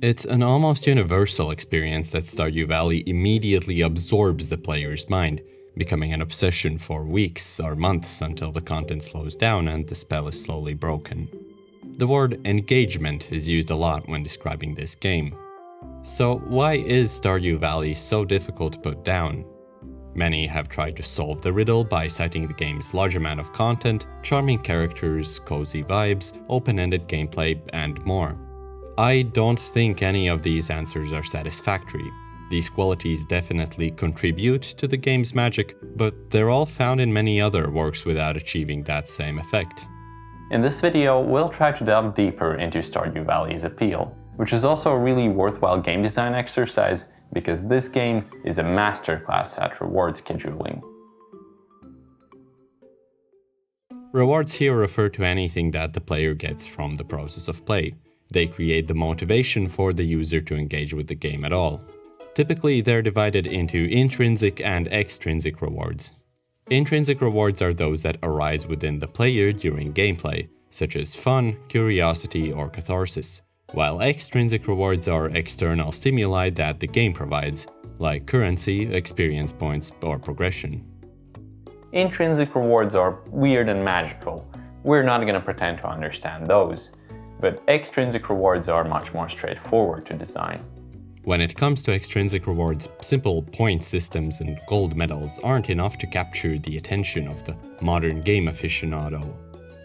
It's an almost universal experience that Stardew Valley immediately absorbs the player's mind, becoming an obsession for weeks or months until the content slows down and the spell is slowly broken. The word engagement is used a lot when describing this game. So why is Stardew Valley so difficult to put down? Many have tried to solve the riddle by citing the game's large amount of content, charming characters, cozy vibes, open-ended gameplay, and more. I don't think any of these answers are satisfactory. These qualities definitely contribute to the game's magic, but they're all found in many other works without achieving that same effect. In this video, we'll try to delve deeper into Stardew Valley's appeal, which is also a really worthwhile game design exercise because this game is a masterclass at reward scheduling. Rewards here refer to anything that the player gets from the process of play. They create the motivation for the user to engage with the game at all. Typically, they're divided into intrinsic and extrinsic rewards. Intrinsic rewards are those that arise within the player during gameplay, such as fun, curiosity, or catharsis, while extrinsic rewards are external stimuli that the game provides, like currency, experience points, or progression. Intrinsic rewards are weird and magical. We're not going to pretend to understand those. But extrinsic rewards are much more straightforward to design. When it comes to extrinsic rewards, simple point systems and gold medals aren't enough to capture the attention of the modern game aficionado.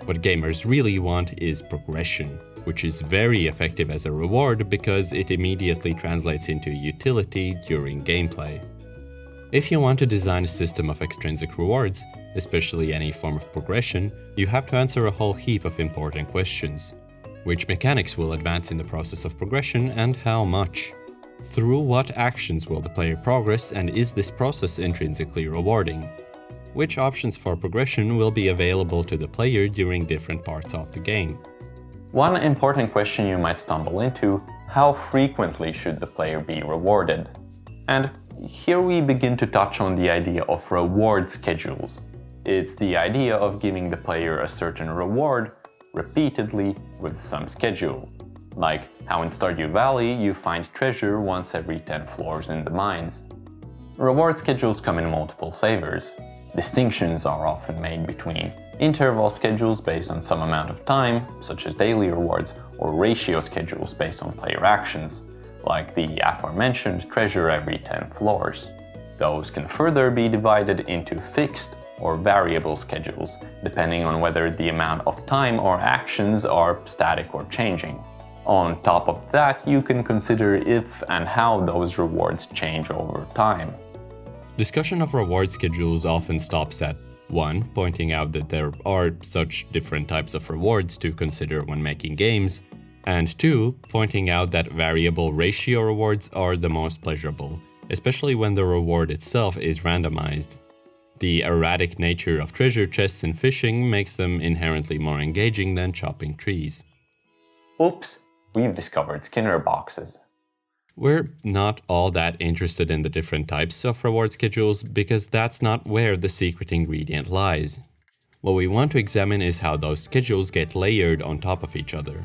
What gamers really want is progression, which is very effective as a reward because it immediately translates into utility during gameplay. If you want to design a system of extrinsic rewards, especially any form of progression, you have to answer a whole heap of important questions. Which mechanics will advance in the process of progression and how much? Through what actions will the player progress, and is this process intrinsically rewarding? Which options for progression will be available to the player during different parts of the game? One important question you might stumble into: how frequently should the player be rewarded? And here we begin to touch on the idea of reward schedules. It's the idea of giving the player a certain reward repeatedly with some schedule. Like how in Stardew Valley you find treasure once every 10 floors in the mines. Reward schedules come in multiple flavors. Distinctions are often made between interval schedules based on some amount of time, such as daily rewards, or ratio schedules based on player actions, like the aforementioned treasure every 10 floors. Those can further be divided into fixed or variable schedules, depending on whether the amount of time or actions are static or changing. On top of that, you can consider if and how those rewards change over time. Discussion of reward schedules often stops at 1. Pointing out that there are such different types of rewards to consider when making games, and 2. Pointing out that variable ratio rewards are the most pleasurable, especially when the reward itself is randomized. The erratic nature of treasure chests and fishing makes them inherently more engaging than chopping trees. Oops, we've discovered Skinner boxes. We're not all that interested in the different types of reward schedules because that's not where the secret ingredient lies. What we want to examine is how those schedules get layered on top of each other.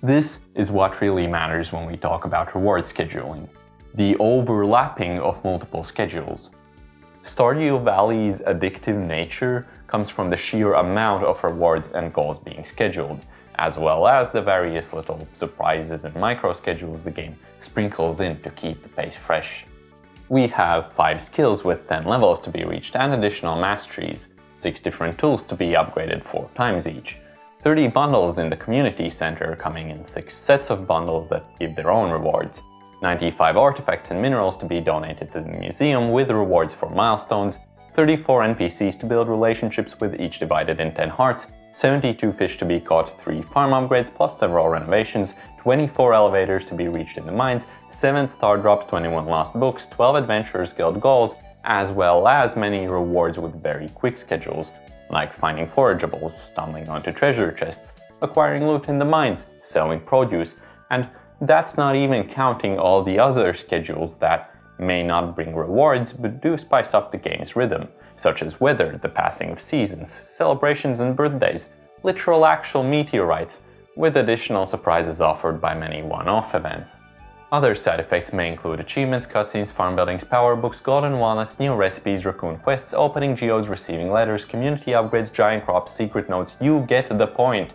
This is what really matters when we talk about reward scheduling: the overlapping of multiple schedules. Stardew Valley's addictive nature comes from the sheer amount of rewards and goals being scheduled, as well as the various little surprises and micro-schedules the game sprinkles in to keep the pace fresh. We have 5 skills with 10 levels to be reached and additional masteries, 6 different tools to be upgraded 4 times each, 30 bundles in the community center coming in 6 sets of bundles that give their own rewards, 95 artifacts and minerals to be donated to the museum with rewards for milestones, 34 NPCs to build relationships with, each divided in 10 hearts, 72 fish to be caught, 3 farm upgrades plus several renovations, 24 elevators to be reached in the mines, 7 star drops, 21 lost books, 12 Adventurers Guild goals, as well as many rewards with very quick schedules, like finding forageables, stumbling onto treasure chests, acquiring loot in the mines, selling produce, and that's not even counting all the other schedules that may not bring rewards but do spice up the game's rhythm, such as weather, the passing of seasons, celebrations and birthdays, literal actual meteorites, with additional surprises offered by many one-off events. Other side effects may include achievements, cutscenes, farm buildings, power books, golden walnuts, new recipes, raccoon quests, opening geodes, receiving letters, community upgrades, giant crops, secret notes. You get the point.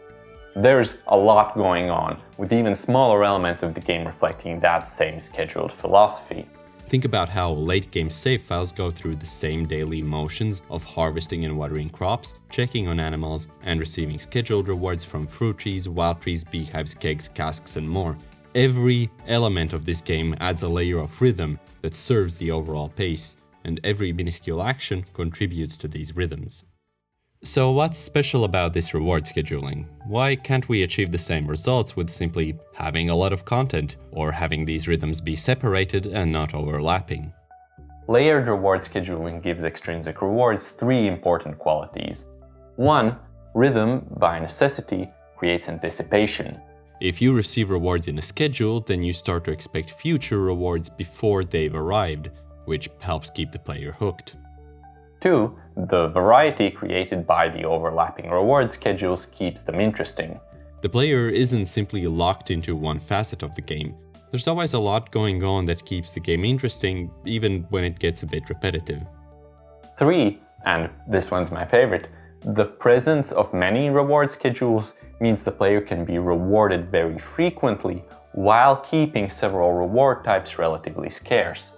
There's a lot going on, with even smaller elements of the game reflecting that same scheduled philosophy. Think about how late-game save files go through the same daily motions of harvesting and watering crops, checking on animals, and receiving scheduled rewards from fruit trees, wild trees, beehives, kegs, casks, and more. Every element of this game adds a layer of rhythm that serves the overall pace, and every minuscule action contributes to these rhythms. So what's special about this reward scheduling? Why can't we achieve the same results with simply having a lot of content, or having these rhythms be separated and not overlapping? Layered reward scheduling gives extrinsic rewards three important qualities. 1. Rhythm, by necessity, creates anticipation. If you receive rewards in a schedule, then you start to expect future rewards before they've arrived, which helps keep the player hooked. 2. The variety created by the overlapping reward schedules keeps them interesting. The player isn't simply locked into one facet of the game. There's always a lot going on that keeps the game interesting, even when it gets a bit repetitive. 3. And this one's my favorite. The presence of many reward schedules means the player can be rewarded very frequently while keeping several reward types relatively scarce.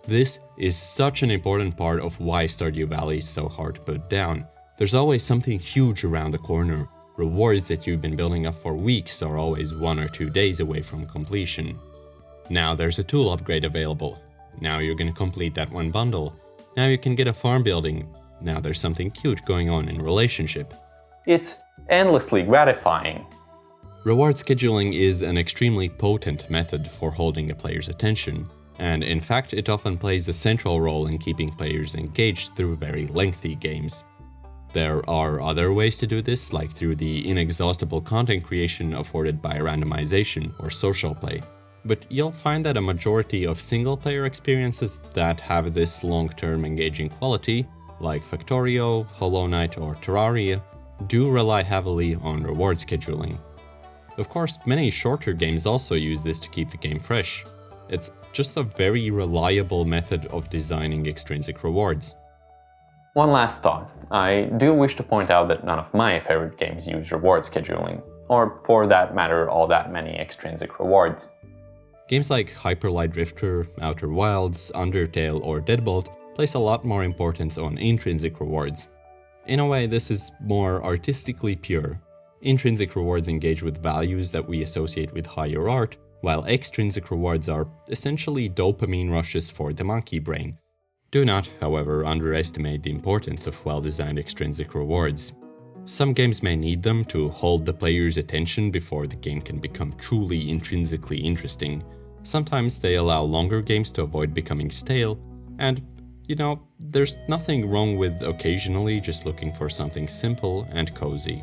This is such an important part of why Stardew Valley is so hard to put down. There's always something huge around the corner. Rewards that you've been building up for weeks are always 1 or 2 days away from completion. Now there's a tool upgrade available. Now you're gonna complete that one bundle. Now you can get a farm building. Now there's something cute going on in relationship. It's endlessly gratifying. Reward scheduling is an extremely potent method for holding a player's attention, and in fact it often plays a central role in keeping players engaged through very lengthy games. There are other ways to do this, like through the inexhaustible content creation afforded by randomization or social play. But you'll find that a majority of single-player experiences that have this long-term engaging quality, like Factorio, Hollow Knight, or Terraria, do rely heavily on reward scheduling. Of course, many shorter games also use this to keep the game fresh. It's just a very reliable method of designing extrinsic rewards. One last thought. I do wish to point out that none of my favorite games use reward scheduling, or for that matter, all that many extrinsic rewards. Games like Hyper Light Drifter, Outer Wilds, Undertale, or Deadbolt place a lot more importance on intrinsic rewards. In a way, this is more artistically pure. Intrinsic rewards engage with values that we associate with higher art, while extrinsic rewards are essentially dopamine rushes for the monkey brain. Do not, however, underestimate the importance of well-designed extrinsic rewards. Some games may need them to hold the player's attention before the game can become truly intrinsically interesting. Sometimes they allow longer games to avoid becoming stale, and, there's nothing wrong with occasionally just looking for something simple and cozy.